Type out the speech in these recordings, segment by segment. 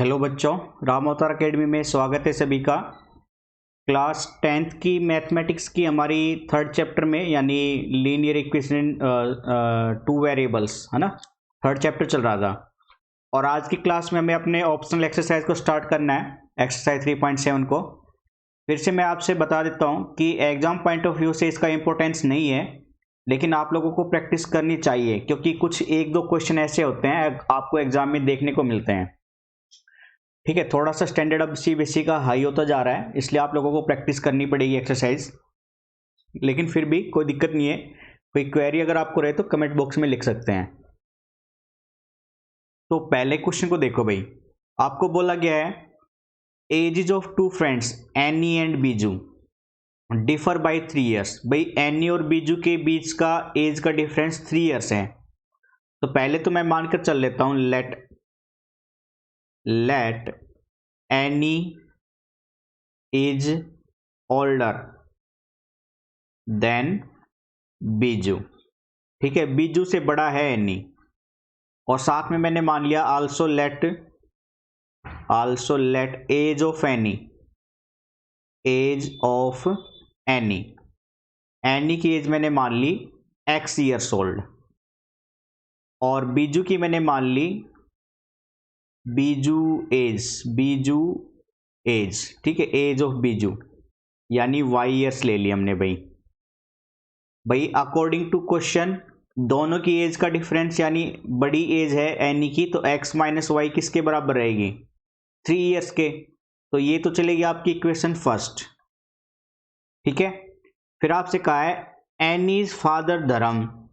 Hello बच्चों, राम अवतार academy में स्वागत है सभी का। क्लास 10th की मैथमेटिक्स की हमारी थर्ड चैप्टर में यानी लीनियर इक्वेशन टू वेरिएबल्स है ना, थर्ड चैप्टर चल रहा था। और आज की क्लास में हमें अपने ऑप्शनल एक्सरसाइज को स्टार्ट करना है, एक्सरसाइज 3.7 को। फिर से मैं आपसे बता देता हूँ कि एग्जाम पॉइंट ऑफ व्यू से इसका इंपॉर्टेंस नहीं है, लेकिन आप लोगों को प्रैक्टिस करनी चाहिए क्योंकि कुछ एक दो क्वेश्चन ऐसे होते हैं आपको एग्जाम में देखने को मिलते हैं। ठीक है, थोड़ा सा स्टैंडर्ड अब सीबीएसई का हाई होता जा रहा है, इसलिए आप लोगों को प्रैक्टिस करनी पड़ेगी एक्सरसाइज। लेकिन फिर भी कोई दिक्कत नहीं है, कोई क्वेरी अगर आपको रहे तो कमेंट बॉक्स में लिख सकते हैं। तो पहले क्वेश्चन को देखो भाई, आपको बोला गया है ages of two friends Annie and Biju differ by 3 years. भाई एनी और बीजू के बीच का एज का डिफरेंस 3 ईयर्स है। तो पहले तो मैं मानकर चल लेता हूं let any is older than Biju. ठीक है, बीजू से बड़ा है एनी। और साथ में मैंने मान लिया also let age of any की एज मैंने मान ली x years old, और बीजू की मैंने मान ली बीजू एज। ठीक है, एज ऑफ बीजू यानी y ईयर्स ले लिया हमने। भाई अकॉर्डिंग टू क्वेश्चन दोनों की एज का डिफरेंस यानी बड़ी एज है एनी की, तो x माइनस वाई किसके बराबर रहेगी? 3 ईयर्स के। तो ये तो चलेगी आपकी इक्वेशन फर्स्ट। ठीक है, फिर आपसे कहा है Annie's father Dharam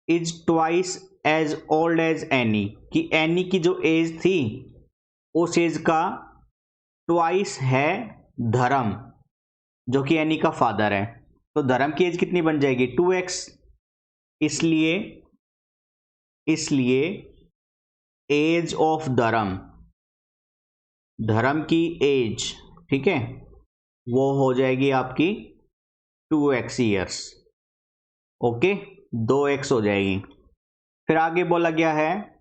is twice as old as Annie, कि एनी की जो एज थी उस एज का ट्वाइस है धर्म, जो कि एनी का फादर है। तो धर्म की एज कितनी बन जाएगी? 2x। इसलिए एज ऑफ धर्म की एज, ठीक है, वो हो जाएगी आपकी 2x ईयर्स। ओके, 2x हो जाएगी। फिर आगे बोला गया है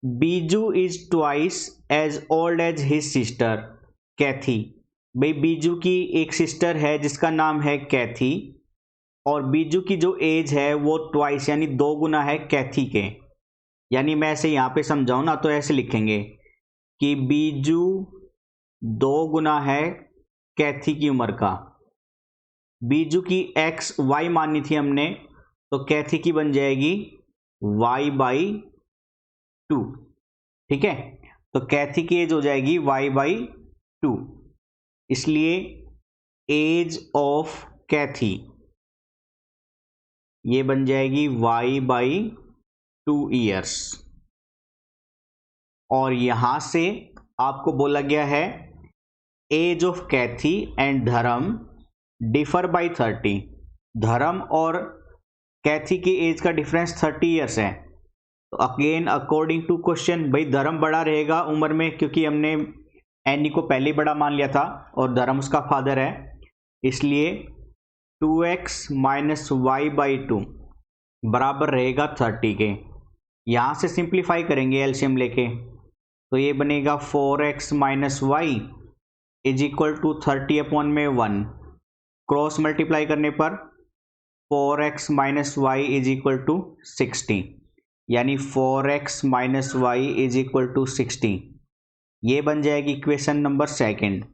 Biju is twice as old as his sister Kathy. भाई बीजू की एक सिस्टर है जिसका नाम है कैथी, और बीजू की जो एज है वो ट्वाइस यानी 2 गुना है कैथी के। यानी मैं ऐसे यहाँ पे समझाऊँ ना तो ऐसे लिखेंगे कि बीजू 2 गुना है कैथी की उम्र का। बीजू की एक्स वाई माननी थी हमने, तो कैथी की बन जाएगी y/2। ठीक है, तो कैथी की एज हो जाएगी y/2। इसलिए एज ऑफ कैथी ये बन जाएगी y/2 ईयर्स। और यहां से आपको बोला गया है एज ऑफ कैथी एंड धर्म डिफर बाय 30। धर्म और कैथी की एज का डिफरेंस 30 ईयर्स है। तो अगेन अकॉर्डिंग टू क्वेश्चन भाई धर्म बड़ा रहेगा उम्र में, क्योंकि हमने एनी को पहले बड़ा मान लिया था और धर्म उसका फादर है। इसलिए 2x माइनस y/2 बराबर रहेगा 30 के। यहां से सिंप्लीफाई करेंगे एलसीएम लेके, तो ये बनेगा 4x minus y is equal to 30/1 cross multiply करने पर 4x minus y is equal to 60, यानी 4x minus y is equal to 60। ये बन जाएगी इक्वेशन नंबर सेकंड।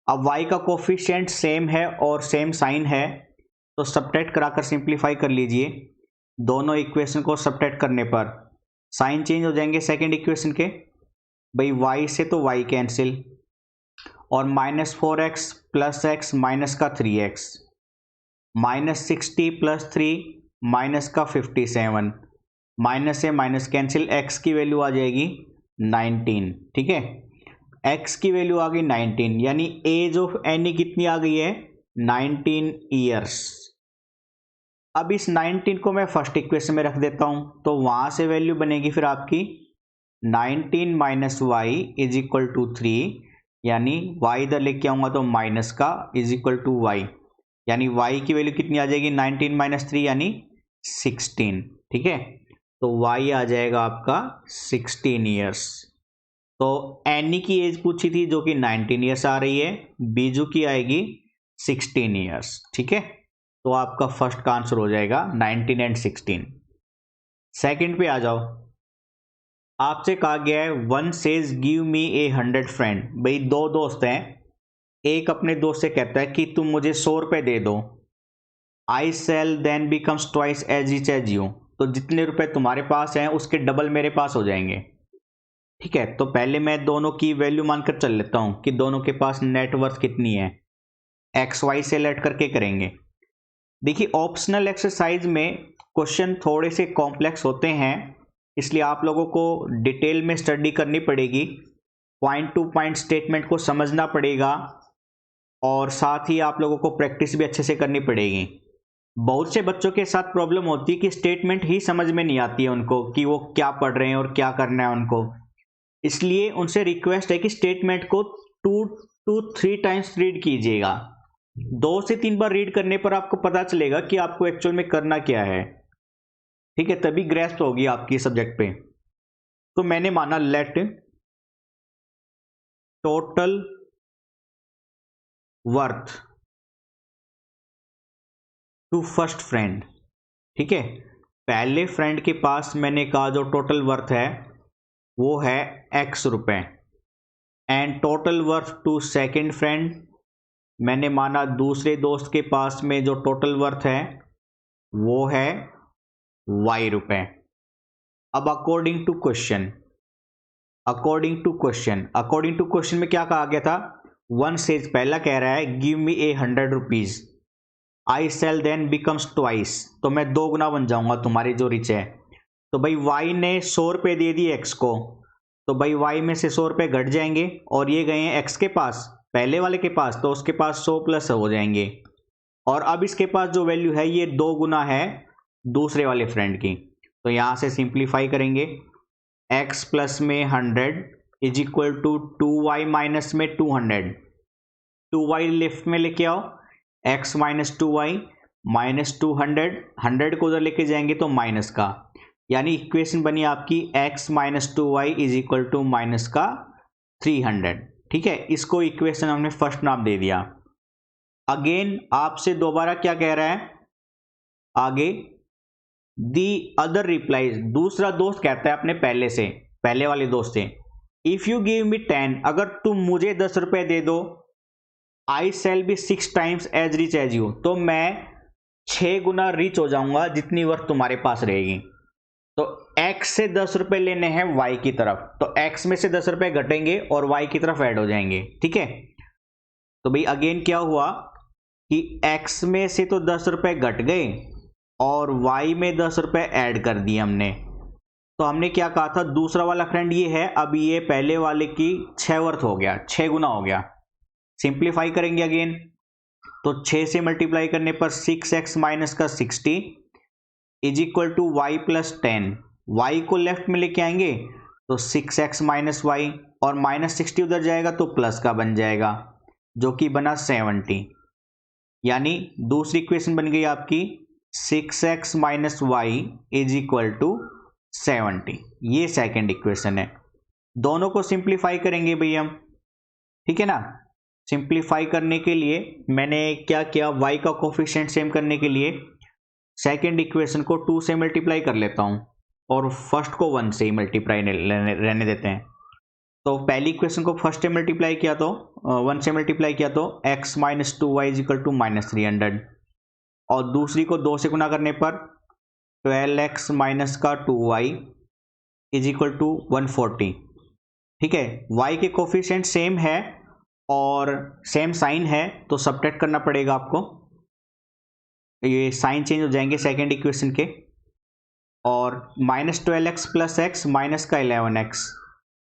अब y का कोफिशिएंट सेम है और सेम साइन है, तो सब्ट्रैक्ट कराकर सिंप्लीफाई कर लीजिए। दोनों इक्वेशन को सब्ट्रैक्ट करने पर साइन चेंज हो जाएंगे सेकंड इक्वेशन के। भाई y से तो y कैंसिल, और -4x प्लस x माइनस का 3x, -60 प्लस 3 माइनस का 57, माइनस से माइनस कैंसिल, x की वैल्यू आ जाएगी 19। ठीक है, x की वैल्यू आ गई 19, यानी एज ऑफ एनी कितनी आ गई है? 19 ईयर्स। अब इस 19 को मैं फर्स्ट इक्वेशन में रख देता हूं, तो वहां से वैल्यू बनेगी फिर आपकी 19 minus y is equal to 3, यानी y इधर लेके आऊंगा तो माइनस का इज इक्वल टू वाई, यानी y की वैल्यू कितनी आ जाएगी? 19 माइनस 3 यानी 16। ठीक है, तो y आ जाएगा आपका 16 ईयर्स। तो एनी की एज पूछी थी जो कि 19 ईयर्स आ रही है, बीजू की आएगी 16 ईयर्स। ठीक है, तो आपका फर्स्ट का आंसर हो जाएगा 19 एंड 16। सेकंड पे आ जाओ। आपसे कहा गया है वन सेज गिव मी ए 100 फ्रेंड। भाई दो दोस्त हैं, एक अपने दोस्त से कहता है कि तुम मुझे 100 रुपए दे दो। I shall then becomes twice as rich as you. तो जितने रुपए तुम्हारे पास हैं उसके डबल मेरे पास हो जाएंगे। ठीक है, तो पहले मैं दोनों की वैल्यू मानकर चल लेता हूं कि दोनों के पास नेटवर्थ कितनी है। एक्स वाई से लेट करके करेंगे। देखिए ऑप्शनल एक्सरसाइज में क्वेश्चन थोड़े से कॉम्प्लेक्स होते हैं, इसलिए आप लोगों को डिटेल में स्टडी करनी पड़ेगी, पॉइंट टू पॉइंट स्टेटमेंट को समझना पड़ेगा और साथ ही आप लोगों को प्रैक्टिस भी अच्छे से करनी पड़ेगी। बहुत से बच्चों के साथ प्रॉब्लम होती है कि स्टेटमेंट ही समझ में नहीं आती है उनको कि वो क्या पढ़ रहे हैं और क्या करना है उनको। इसलिए उनसे रिक्वेस्ट है कि स्टेटमेंट को 2 to 3 टाइम्स रीड कीजिएगा। 2 से 3 बार रीड करने पर आपको पता चलेगा कि आपको एक्चुअल में करना क्या है। ठीक है, तभी ग्रेस्प होगी आपकी सब्जेक्ट पे। तो मैंने माना let total worth to first friend. ठीक है, पहले फ्रेंड के पास मैंने कहा जो टोटल वर्थ है वो है x रुपए, and total worth to second friend मैंने माना दूसरे दोस्त के पास में जो टोटल वर्थ है वो है y रुपए। अब अकॉर्डिंग टू क्वेश्चन में क्या कहा गया था, वन सेज पहला कह रहा है गिव मी ए 100 रुपीज, आई सेल देन बिकम्स ट्वाइस, तो मैं 2 गुना बन जाऊंगा तुम्हारे जो रिच है। तो भाई y ने 100 रुपये दे दिए x को, तो भाई y में से 100 रुपये घट जाएंगे और ये गए हैं x के पास, पहले वाले के पास, तो उसके पास 100 प्लस हो जाएंगे। और अब इसके पास जो वैल्यू है ये 2 गुना है दूसरे वाले फ्रेंड की, तो यहां से सिंप्लीफाई करेंगे। x प्लस में 100 is equal to 2y minus में 200, 2y लेफ्ट में लेके आओ, x माइनस 2y माइनस 200, 100 को उधर लेके जाएंगे तो माइनस का, यानी इक्वेशन बनी आपकी x minus 2y is equal to minus का 300। ठीक है, इसको इक्वेशन हमने फर्स्ट नाम दे दिया। अगेन आपसे दोबारा क्या कह रहा है आगे, दी अदर रिप्लाईज, दूसरा दोस्त कहता है अपने पहले वाले दोस्त से, इफ यू गिव मी 10, अगर तुम मुझे 10 रुपए दे दो, I shall be 6 times as rich as you, तो मैं 6 गुना रिच हो जाऊंगा जितनी वर्थ तुम्हारे पास रहेगी। तो x से 10 रुपए लेने हैं y की तरफ, तो x में से 10 रुपए घटेंगे और y की तरफ ऐड हो जाएंगे। ठीक है, तो भाई अगेन क्या हुआ कि x में से तो 10 रुपए घट गए और y में 10 रुपए ऐड कर दिए हमने। तो हमने क्या कहा था, दूसरा वाला फ्रेंड ये है, अब ये पहले वाले की 6 वर्थ हो गया, 6 गुना हो गया। सिंप्लीफाई करेंगे अगेन, तो 6 से मल्टीप्लाई करने पर 6x माइनस का 60 is equal to y plus 10, वाई को लेफ्ट में लेके आएंगे तो 6x माइनस वाई, और माइनस 60 उधर जाएगा तो प्लस का बन जाएगा जो कि बना 70, यानी दूसरी इक्वेशन बन गई आपकी 6x minus y is equal to 70। ये सेकेंड इक्वेशन है। दोनों को सिंप्लीफाई करेंगे भैया हम, ठीक है ना। सिंप्लीफाई करने के लिए मैंने क्या किया, y का कोफिशिएंट सेम करने के लिए सेकेंड इक्वेशन को 2 से मल्टीप्लाई कर लेता हूं और फर्स्ट को 1 से ही मल्टीप्लाई रहने देते हैं। तो पहली इक्वेशन को फर्स्ट से मल्टीप्लाई किया तो 1 से मल्टीप्लाई किया तो x minus 2y is equal to minus 300, और दूसरी को 2 से गुना करने पर 12x माइनस का 2y इज इक्वल टू 140। ठीक है, y के कोफिशिएंट सेम है और सेम साइन है तो सबट्रैक्ट करना पड़ेगा आपको, ये साइन चेंज हो जाएंगे सेकेंड इक्वेशन के, और minus 12x plus x minus का 11x,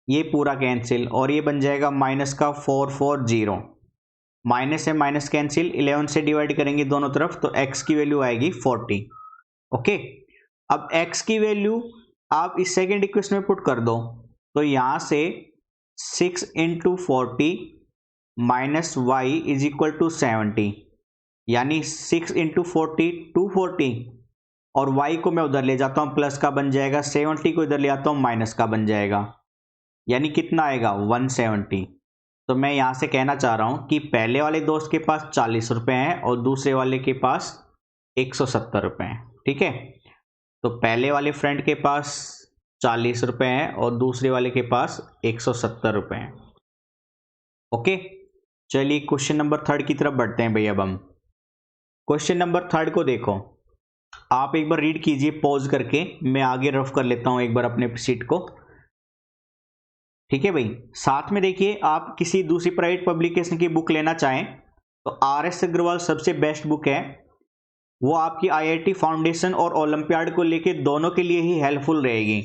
ये पूरा कैंसिल और ये बन जाएगा माइनस का 440, माइनस है माइनस कैंसिल, 11 से डिवाइड करेंगे दोनों तरफ तो x की वैल्यू आएगी 40। ओके, अब x की वैल्यू आप इस सेकेंड इक्वेशन में पुट कर दो, तो यहां से 6 into 40 minus y is equal to 70, यानी 6 इंटू 40 240, और y को मैं उधर ले जाता हूं प्लस का बन जाएगा, 70 को इधर ले आता हूं माइनस का बन जाएगा। यानी कितना आएगा 170। तो मैं यहाँ से कहना चाह रहा हूँ कि पहले वाले दोस्त के पास 40 रुपये हैं और दूसरे वाले के पास 170 रुपये हैं। ठीक है, तो पहले वाले फ्रेंड के पास 40 रुपये हैं और दूसरे वाले के पास 170 रुपये हैं। ओके, चलिए क्वेश्चन नंबर 3 की तरफ बढ़ते हैं भाई। अब हम क्वेश्चन नंबर 3 को देखो, आप एक बार रीड कीजिए पॉज करके, मैं आगे रफ कर लेता हूं एक बार अपने सीट को। ठीक है भाई, साथ में देखिए, आप किसी दूसरी प्राइवेट पब्लिकेशन की बुक लेना चाहें तो आर.एस. अग्रवाल सबसे बेस्ट बुक है। वो आपकी आईआईटी फाउंडेशन और ओलंपियाड को लेके दोनों के लिए ही हेल्पफुल रहेगी,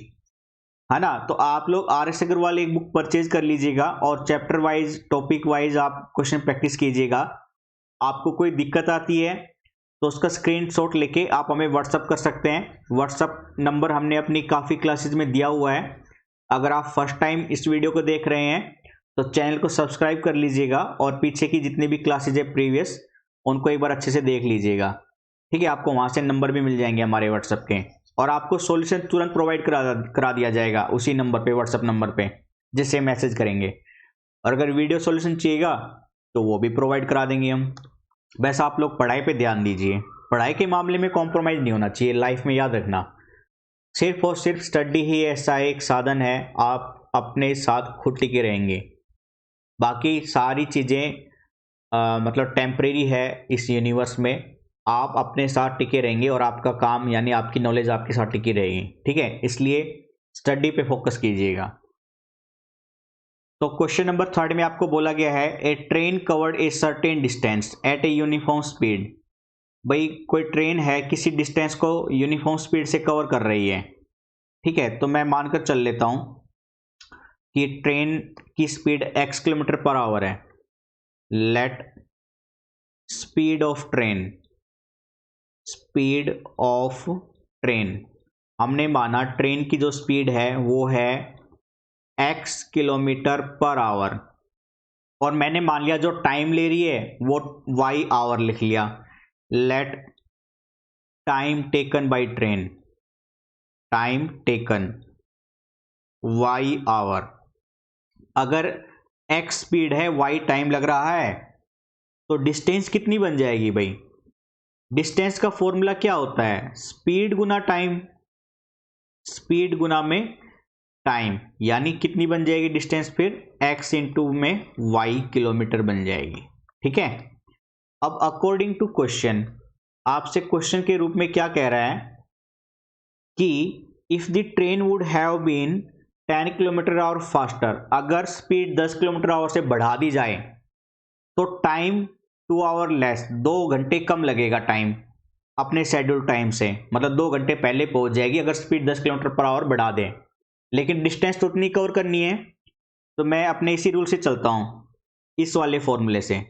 है ना। तो आप लोग आर.एस. अग्रवाल एक बुक परचेज कर लीजिएगा और चैप्टर वाइज टॉपिक वाइज आप क्वेश्चन प्रैक्टिस कीजिएगा। आपको कोई दिक्कत आती है तो उसका स्क्रीनशॉट लेके आप हमें व्हाट्सअप कर सकते हैं। व्हाट्सअप नंबर हमने अपनी काफ़ी क्लासेज में दिया हुआ है। अगर आप फर्स्ट टाइम इस वीडियो को देख रहे हैं तो चैनल को सब्सक्राइब कर लीजिएगा और पीछे की जितनी भी क्लासेज है प्रीवियस, उनको एक बार अच्छे से देख लीजिएगा। ठीक है, आपको वहाँ से नंबर भी मिल जाएंगे हमारे व्हाट्सअप के, और आपको सॉल्यूशन तुरंत प्रोवाइड करा दिया जाएगा उसी नंबर पे, व्हाट्सअप नंबर पे, जिससे मैसेज करेंगे। और अगर वीडियो सॉल्यूशन चाहिएगा तो वो भी प्रोवाइड करा देंगे हम। बस आप लोग पढ़ाई पे ध्यान दीजिए, पढ़ाई के मामले में कॉम्प्रोमाइज़ नहीं होना चाहिए लाइफ में, याद रखना। सिर्फ और सिर्फ स्टडी ही ऐसा एक साधन है, आप अपने साथ खुद टिके रहेंगे। बाकी सारी चीज़ें मतलब टेम्परेरी है इस यूनिवर्स में। आप अपने साथ टिके रहेंगे और आपका काम यानी आपकी नॉलेज आपके साथ टिकी रहेगी। ठीक है, इसलिए स्टडी पे फोकस कीजिएगा। तो क्वेश्चन नंबर 3 में आपको बोला गया है, a train covered a certain distance at a uniform speed. भाई कोई ट्रेन है, किसी डिस्टेंस को यूनिफॉर्म स्पीड से कवर कर रही है। ठीक है, तो मैं मानकर चल लेता हूं कि ट्रेन की speed x kilometre per hour है। लेट स्पीड ऑफ ट्रेन, हमने माना ट्रेन की जो स्पीड है वो है x किलोमीटर पर आवर, और मैंने मान लिया जो टाइम ले रही है वो y आवर लिख लिया। Let time taken by train, time taken y hour. अगर x स्पीड है, y टाइम लग रहा है, तो डिस्टेंस कितनी बन जाएगी भाई? डिस्टेंस का फॉर्मूला क्या होता है? स्पीड गुना टाइम, स्पीड गुना में टाइम, यानी कितनी बन जाएगी डिस्टेंस? फिर x इंटू में y किलोमीटर बन जाएगी। ठीक है, अब अकॉर्डिंग टू क्वेश्चन, आपसे क्वेश्चन के रूप में क्या कह रहा है कि if the train would have been 10 kilometre hour faster, अगर स्पीड 10 किलोमीटर आवर से बढ़ा दी जाए तो टाइम 2 आवर लेस, 2 घंटे कम लगेगा टाइम अपने शेड्यूल टाइम से, मतलब 2 घंटे पहले पहुंच जाएगी अगर स्पीड 10 किलोमीटर पर आवर बढ़ा दें। लेकिन डिस्टेंस तो उतनी कवर करनी है, तो मैं अपने इसी रूल से चलता हूं, इस वाले फॉर्मूले से।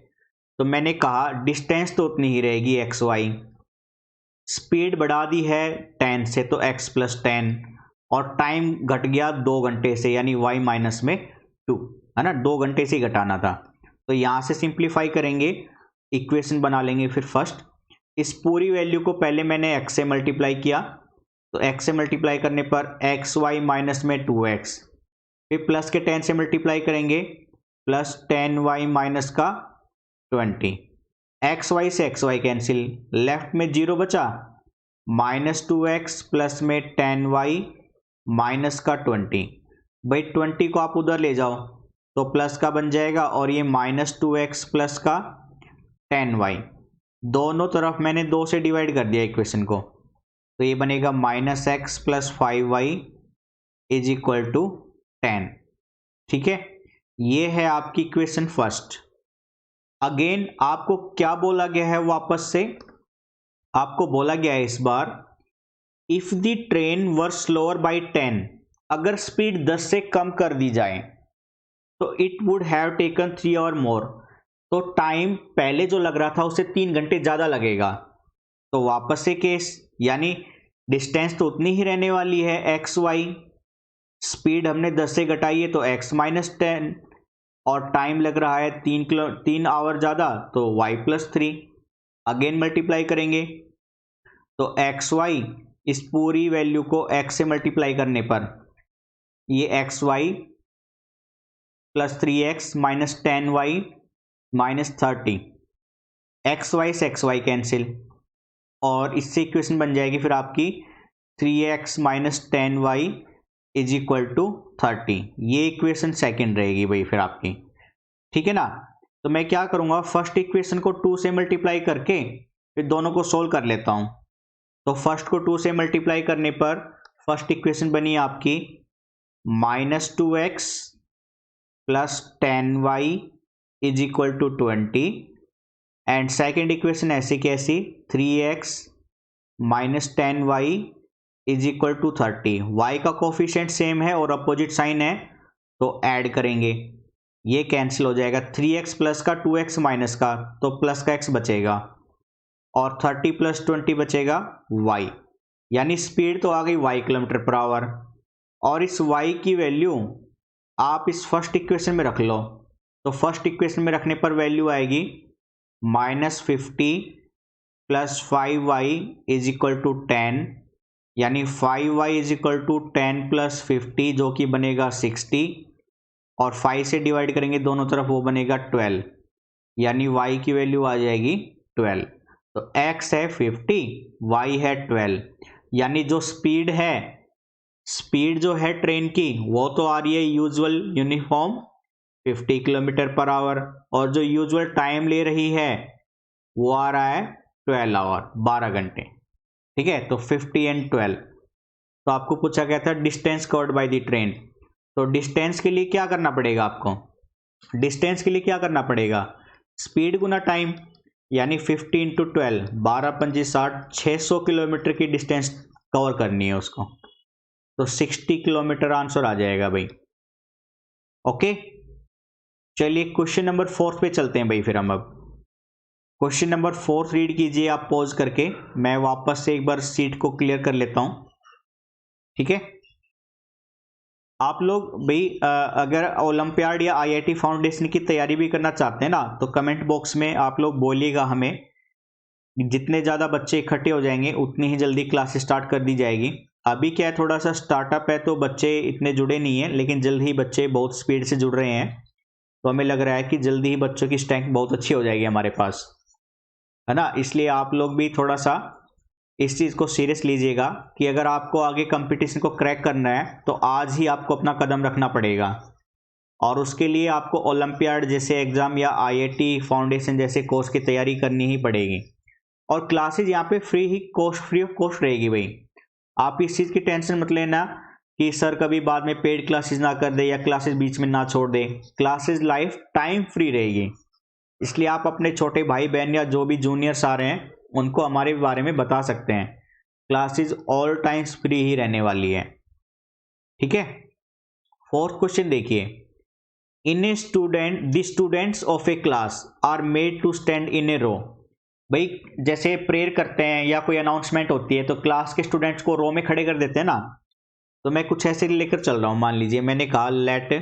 तो मैंने कहा डिस्टेंस तो उतनी ही रहेगी एक्स वाई, स्पीड बढ़ा दी है 10 से तो x प्लस 10, और टाइम घट गया 2 घंटे से यानी y माइनस में 2, है ना, 2 घंटे से ही घटाना था। तो यहाँ से सिंप्लीफाई करेंगे, इक्वेशन बना लेंगे। फिर फर्स्ट इस पूरी वैल्यू को पहले मैंने x से मल्टीप्लाई किया, तो x से मल्टीप्लाई करने पर एक्स वाई माइनस में 2x, फिर प्लस के 10 से मल्टीप्लाई करेंगे, प्लस 10y माइनस का 20, एक्स वाई से एक्स वाई कैंसिल, लेफ्ट में 0 बचा, माइनस 2x प्लस में 10y माइनस का 20। भाई 20 को आप उधर ले जाओ तो प्लस का बन जाएगा, और ये माइनस 2x प्लस का 10y, दोनों तरफ मैंने 2 से डिवाइड कर दिया इक्वेशन को, तो ये बनेगा minus x plus 5y is equal to 10। ठीक है, ये है आपकी इक्वेशन फर्स्ट। अगेन आपको क्या बोला गया है? वापस से आपको बोला गया है इस बार, if the train were slower by 10, अगर स्पीड 10 से कम कर दी जाए तो it would have taken 3 hour more, तो टाइम पहले जो लग रहा था उससे 3 घंटे ज़्यादा लगेगा। तो वापस से केस, यानी डिस्टेंस तो उतनी ही रहने वाली है एक्स वाई, स्पीड हमने 10 से घटाई है तो x माइनस 10, और टाइम लग रहा है 3 आवर ज़्यादा तो y प्लस 3। अगेन मल्टीप्लाई करेंगे तो एक्स वाई, इस पूरी वैल्यू को x से मल्टीप्लाई करने पर ये x y plus 3x minus 10y minus 30, x y से एक्स वाई कैंसिल, और इससे इक्वेशन बन जाएगी फिर आपकी 3x minus 10y is equal to 30। ये इक्वेशन सेकंड रहेगी भाई फिर आपकी, ठीक है ना। तो मैं क्या करूंगा, फर्स्ट इक्वेशन को 2 से मल्टीप्लाई करके फिर दोनों को सोल्व कर लेता हूं। तो फर्स्ट को 2 से मल्टीप्लाई करने पर फर्स्ट इक्वेशन बनी आपकी minus 2x plus 10y is equal to 20, and second equation ऐसी कैसी 3x minus 10y is equal to 30। y का कोफिशिएंट सेम है और अपोजिट साइन है तो ऐड करेंगे, ये कैंसिल हो जाएगा। 3x प्लस का 2x माइनस का, तो प्लस का x बचेगा और 30 प्लस 20 बचेगा y, यानी स्पीड तो आ गई y किलोमीटर पर आवर। और इस y की वैल्यू आप इस फर्स्ट इक्वेशन में रख लो, तो फर्स्ट इक्वेशन में रखने पर वैल्यू आएगी -50 plus 5y is equal to 10, यानी 5y is equal to 10 plus 50 जो कि बनेगा 60, और 5 से डिवाइड करेंगे दोनों तरफ, वो बनेगा 12, यानी y की वैल्यू आ जाएगी 12। तो x है 50, y है 12, यानी जो स्पीड है, स्पीड जो है ट्रेन की वो तो आ रही है usual uniform 50 kilometre per hour, और जो यूजुअल टाइम ले रही है वो आ रहा है 12 आवर, 12 घंटे, ठीक है। तो 50 एंड 12। तो आपको पूछा गया था distance covered by the train, तो डिस्टेंस के लिए क्या करना पड़ेगा आपको, डिस्टेंस के लिए क्या करना पड़ेगा, स्पीड गुना टाइम, यानी 50 इंटू 12, 12 पंजी 60, 600 किलोमीटर की डिस्टेंस कवर करनी है उसको, तो 60 किलोमीटर आंसर आ जाएगा भाई। ओके, चलिए क्वेश्चन नंबर 4 पे चलते हैं भाई। फिर हम अब क्वेश्चन नंबर 4 रीड कीजिए आप पॉज करके, मैं वापस से एक बार सीट को क्लियर कर लेता हूं, ठीक है। आप लोग भाई अगर ओलंपियाड या आईआईटी फाउंडेशन की तैयारी भी करना चाहते हैं ना, तो कमेंट बॉक्स में आप लोग बोलिएगा हमें, जितने ज़्यादा बच्चे इकट्ठे हो जाएंगे उतनी ही जल्दी क्लास स्टार्ट कर दी जाएगी। अभी क्या है, थोड़ा सा स्टार्टअप है तो बच्चे इतने जुड़े नहीं हैं, लेकिन जल्द ही बच्चे बहुत स्पीड से जुड़ रहे हैं, तो हमें लग रहा है कि जल्दी ही बच्चों की स्ट्रेंथ बहुत अच्छी हो जाएगी हमारे पास, है ना। इसलिए आप लोग भी थोड़ा सा इस चीज़ को सीरियस लीजिएगा कि अगर आपको आगे कंपटीशन को क्रैक करना है तो आज ही आपको अपना कदम रखना पड़ेगा, और उसके लिए आपको ओलंपियाड जैसे एग्ज़ाम या आईआईटी फाउंडेशन जैसे कोर्स की तैयारी करनी ही पड़ेगी। और क्लासेज यहाँ पे फ्री ऑफ कॉस्ट रहेगी भाई, आप इस चीज़ की टेंशन मत लेना कि सर कभी बाद में पेड क्लासेस ना कर दे या क्लासेस बीच में ना छोड़ दे, क्लासेस लाइफ टाइम फ्री रहेगी। इसलिए आप अपने छोटे भाई बहन या जो भी जूनियर्स आ रहे हैं उनको हमारे बारे में बता सकते हैं, क्लासेस ऑल टाइम्स फ्री ही रहने वाली है, ठीक है। फोर्थ क्वेश्चन देखिए, in a student the students of a class are made to stand in a row. भाई जैसे प्रेयर करते हैं या कोई अनाउंसमेंट होती है तो क्लास के स्टूडेंट्स को रो में खड़े कर देते हैं ना, तो मैं कुछ ऐसे लेकर चल रहा हूं। मान लीजिए मैंने कहा let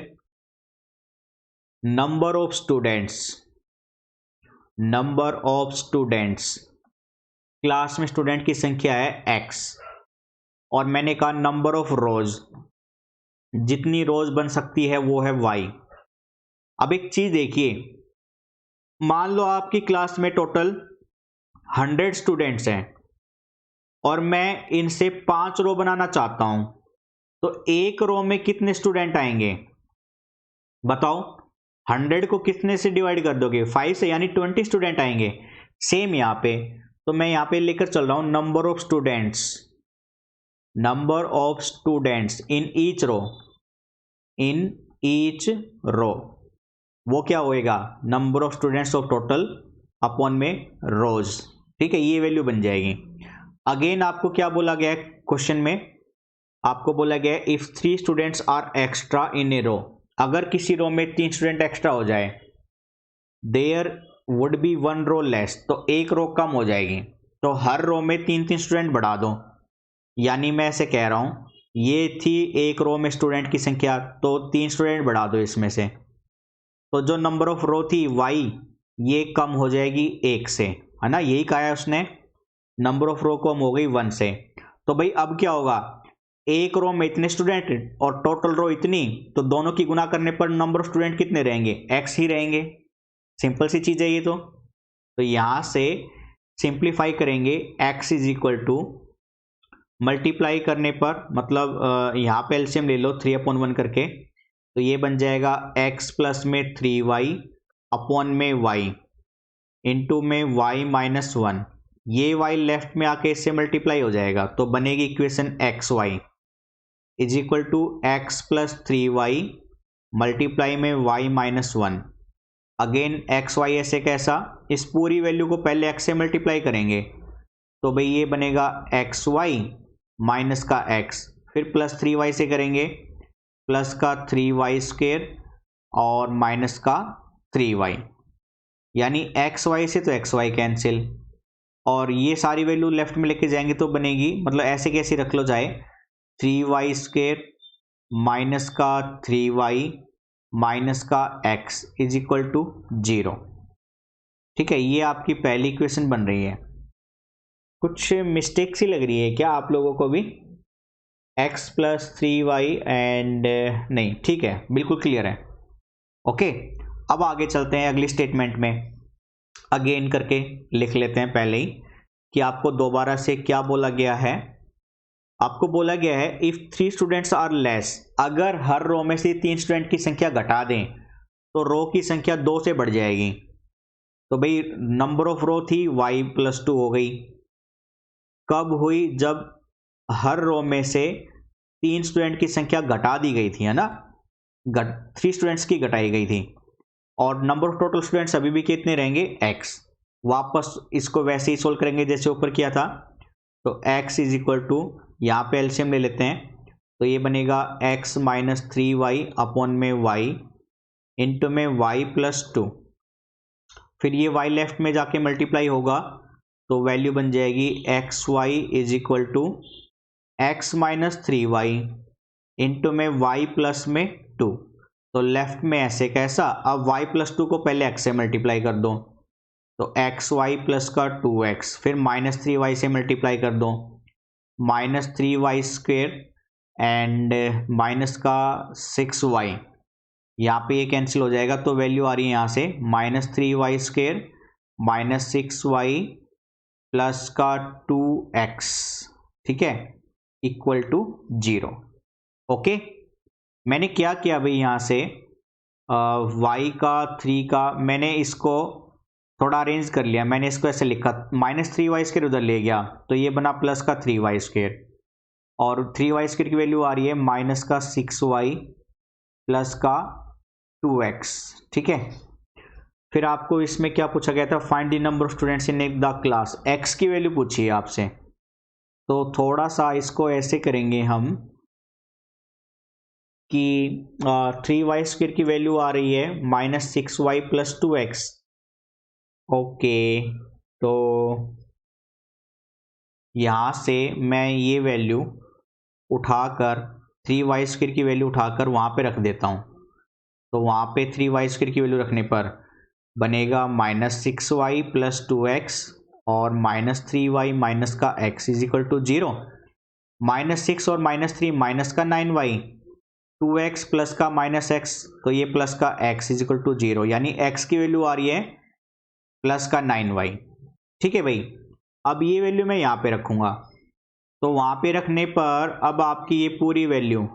number of students, class में स्टूडेंट की संख्या है x, और मैंने कहा नंबर ऑफ रोज, जितनी रोज बन सकती है वो है y। अब एक चीज देखिए, मान लो आपकी क्लास में टोटल 100 स्टूडेंट्स हैं और मैं इनसे 5 रो बनाना चाहता हूं, तो एक रो में कितने स्टूडेंट आएंगे बताओ। 100 को कितने से डिवाइड कर दोगे, 5 से, यानी 20 स्टूडेंट आएंगे। सेम यहाँ पे, तो मैं यहाँ पे लेकर चल रहा हूं number of students in each row, वो क्या होएगा, number of students of total upon में रोज, ठीक है, ये वैल्यू बन जाएगी। अगेन आपको क्या बोला गया है क्वेश्चन में, आपको बोला गया है if 3 students are extra in a row, अगर किसी रो में 3 स्टूडेंट एक्स्ट्रा हो जाए, there would be 1 row less, तो एक रो कम हो जाएगी, तो हर रो में 3-3 स्टूडेंट बढ़ा दो। यानी मैं ऐसे कह रहा हूं, ये थी एक रो में स्टूडेंट की संख्या, तो 3 स्टूडेंट बढ़ा दो इसमें से, तो जो नंबर ऑफ रो थी y, ये कम हो जाएगी 1 से, है ना, यही कहा है उसने, नंबर ऑफ रो कम हो गई 1 से। तो भाई अब क्या होगा, एक रो में इतने स्टूडेंट और टोटल रो इतनी, तो दोनों की गुना करने पर नंबर ऑफ स्टूडेंट कितने रहेंगे, x ही रहेंगे। सिंपल सी चीज है ये। तो यहां से सिंप्लीफाई करेंगे, x is equal to multiply करने पर, मतलब यहाँ पे एलसीएम ले लो 3/1 करके, तो ये बन जाएगा x प्लस में 3y अपॉन में y इंटू में y माइनस 1। ये y लेफ्ट में आके इससे मल्टीप्लाई हो जाएगा, तो बनेगी equation xy is equal to x plus 3y multiply में y माइनस 1। अगेन xy ऐसे कैसा, इस पूरी वैल्यू को पहले x से मल्टीप्लाई करेंगे, तो भाई ये बनेगा xy माइनस का x, फिर प्लस 3y से करेंगे, प्लस का 3y स्क्वेयर और माइनस का 3y, यानी xy से तो xy कैंसिल, और ये सारी वैल्यू लेफ्ट में लेके जाएंगे तो बनेगी, मतलब ऐसे कैसे रख लो जाए, 3y स्क्वेयर माइनस का 3y माइनस का x इज इक्वल टू 0। ठीक है, ये आपकी पहली इक्वेशन बन रही है। कुछ मिस्टेक सी लग रही है क्या आप लोगों को भी, x प्लस 3y एंड नहीं, ठीक है, बिल्कुल क्लियर है। ओके, अब आगे चलते हैं अगली स्टेटमेंट में। अगेन करके लिख लेते हैं पहले ही कि आपको दोबारा से क्या बोला गया है। आपको बोला गया है इफ 3 स्टूडेंट्स आर लेस, अगर हर रो में से 3 स्टूडेंट की संख्या घटा दें तो रो की संख्या 2 से बढ़ जाएगी। तो भाई नंबर ऑफ रो थी y प्लस 2 हो गई, कब हुई, जब हर रो में से 3 स्टूडेंट की संख्या घटा दी गई थी, है ना, 3 स्टूडेंट्स की घटाई गई थी, और नंबर ऑफ टोटल स्टूडेंट्स अभी भी कितने रहेंगे, x। वापस इसको वैसे ही सोल्व करेंगे जैसे ऊपर किया था, तो x इज इक्वल टू, यहाँ पे एलसीएम ले लेते हैं, तो ये बनेगा x माइनस 3y अपॉन में y इंटू में y प्लस 2, फिर ये y लेफ्ट में जाके मल्टीप्लाई होगा, तो वैल्यू बन जाएगी xy is equal to x minus 3y into में y प्लस में 2। तो लेफ्ट में ऐसे कैसा, अब y प्लस 2 को पहले x से मल्टीप्लाई कर दो, तो xy प्लस का 2x, फिर माइनस 3y से मल्टीप्लाई कर दो, minus 3y square and minus का 6y, यहाँ पे ये कैंसिल हो जाएगा, तो वैल्यू आ रही है यहाँ से minus 3y square minus 6y plus का 2x, ठीक है, इक्वल टू 0। ओके, मैंने क्या किया भाई, यहाँ से y का 3 का मैंने इसको थोड़ा अरेंज कर लिया, मैंने इसको ऐसे लिखा, माइनस 3y स्क्वेयर उधर ले गया, तो ये बना प्लस का 3y स्क्वेयर, और 3y स्क्वेयर की वैल्यू आ रही है माइनस का 6y प्लस का 2x। ठीक है, फिर आपको इसमें क्या पूछा गया था, find the number of students in the class, x की वैल्यू पूछी है आपसे, तो थोड़ा सा इसको ऐसे करेंगे हम कि 3y स्क्वेयर की वैल्यू आ रही है minus 6y plus 2x। Okay, तो यहाँ से मैं ये वैल्यू उठाकर 3y स्क्वेयर की वैल्यू उठाकर वहाँ पे रख देता हूँ, तो वहाँ पे 3y स्क्वेयर की वैल्यू रखने पर बनेगा माइनस 6y प्लस 2x और माइनस 3y माइनस का x is equal to 0। Minus 6 और माइनस 3 माइनस का 9y, 2x प्लस का माइनस x, तो ये प्लस का x इज इक्वल टू 0, यानी x की वैल्यू आ रही है प्लस का 9y। ठीक है भाई, अब ये वैल्यू मैं यहाँ पे रखूँगा, तो वहाँ पे रखने पर अब आपकी ये पूरी वैल्यू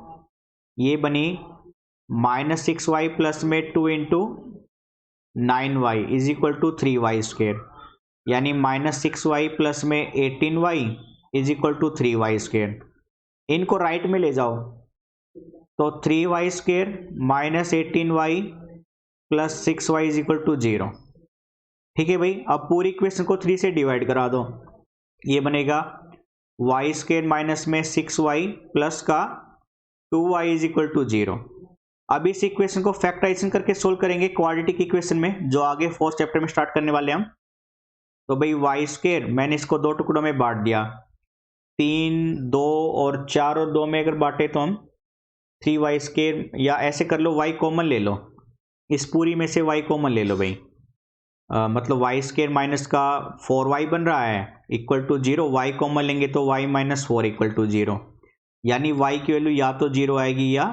ये बनी माइनस 6y प्लस में 2 into 9y is equal to 3y square, यानी माइनस 6y प्लस में 18y is equal to 3y square. इनको राइट में ले जाओ, तो 3y square minus 18y plus 6y is equal to 0। ठीक है भाई, अब पूरी इक्वेशन को 3 से डिवाइड करा दो, ये बनेगा y स्क्वेयर माइनस में 6y प्लस का 2y इज इक्वल टू 0। अब इस इक्वेशन को फैक्टराइजेशन करके सोल्व करेंगे क्वाड्रेटिक इक्वेशन में, जो आगे 4th चैप्टर में स्टार्ट करने वाले हम। तो भाई y स्क्वेयर मैंने इसको 2 टुकड़ों में बांट दिया, 3, 2 और 4 और 2 में अगर बांटे तो हम 3y स्क्वेयर, या ऐसे कर लो y कॉमन ले लो, इस पूरी में से y कॉमन ले लो भाई, मतलब y स्क्वेयर माइनस का 4y बन रहा है इक्वल टू 0, y कॉमन लेंगे तो y माइनस 4 इक्वल टू 0। यानी y की वैल्यू या तो 0 आएगी या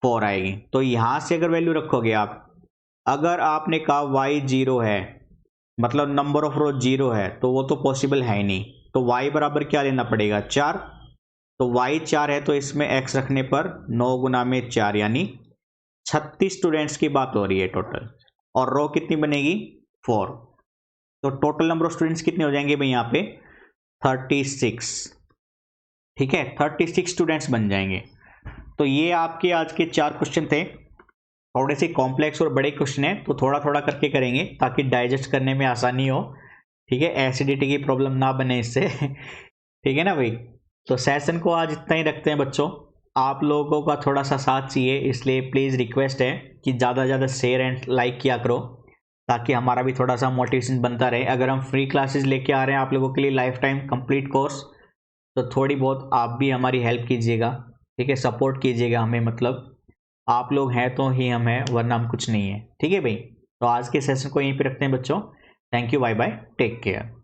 4 आएगी। तो यहाँ से अगर वैल्यू रखोगे आप, अगर आपने कहा y 0 है मतलब नंबर ऑफ रो 0 है, तो वो तो पॉसिबल है ही नहीं। तो y बराबर क्या लेना पड़ेगा, 4। तो y 4 है तो इसमें x रखने पर 9 गुना में 4 यानी 36 स्टूडेंट्स की बात हो रही है टोटल। और रो कितनी बनेगी, 4। तो टोटल नंबर ऑफ स्टूडेंट्स कितने हो जाएंगे भाई यहाँ पे, 36। ठीक है, 36 स्टूडेंट्स बन जाएंगे। तो ये आपके आज के 4 क्वेश्चन थे। थोड़े से कॉम्प्लेक्स और बड़े क्वेश्चन हैं, तो थोड़ा थोड़ा करके करेंगे ताकि डाइजेस्ट करने में आसानी हो। ठीक है, एसिडिटी की प्रॉब्लम ना बने इससे। ठीक है ना भाई। तो सेशन को आज इतना ही रखते हैं बच्चों। आप लोगों का थोड़ा सा साथ चाहिए, इसलिए प्लीज़ रिक्वेस्ट है कि ज़्यादा से ज़्यादा शेयर एंड लाइक किया करो, ताकि हमारा भी थोड़ा सा मोटिवेशन बनता रहे। अगर हम फ्री क्लासेस लेके आ रहे हैं आप लोगों के लिए लाइफ टाइम कंप्लीट कोर्स, तो थोड़ी बहुत आप भी हमारी हेल्प कीजिएगा। ठीक है, सपोर्ट कीजिएगा हमें, मतलब आप लोग हैं तो ही हम हैं, वरना हम कुछ नहीं है। ठीक है भाई, तो आज के सेशन को यहीं पे रखते हैं बच्चों। Thank you, bye bye, take care.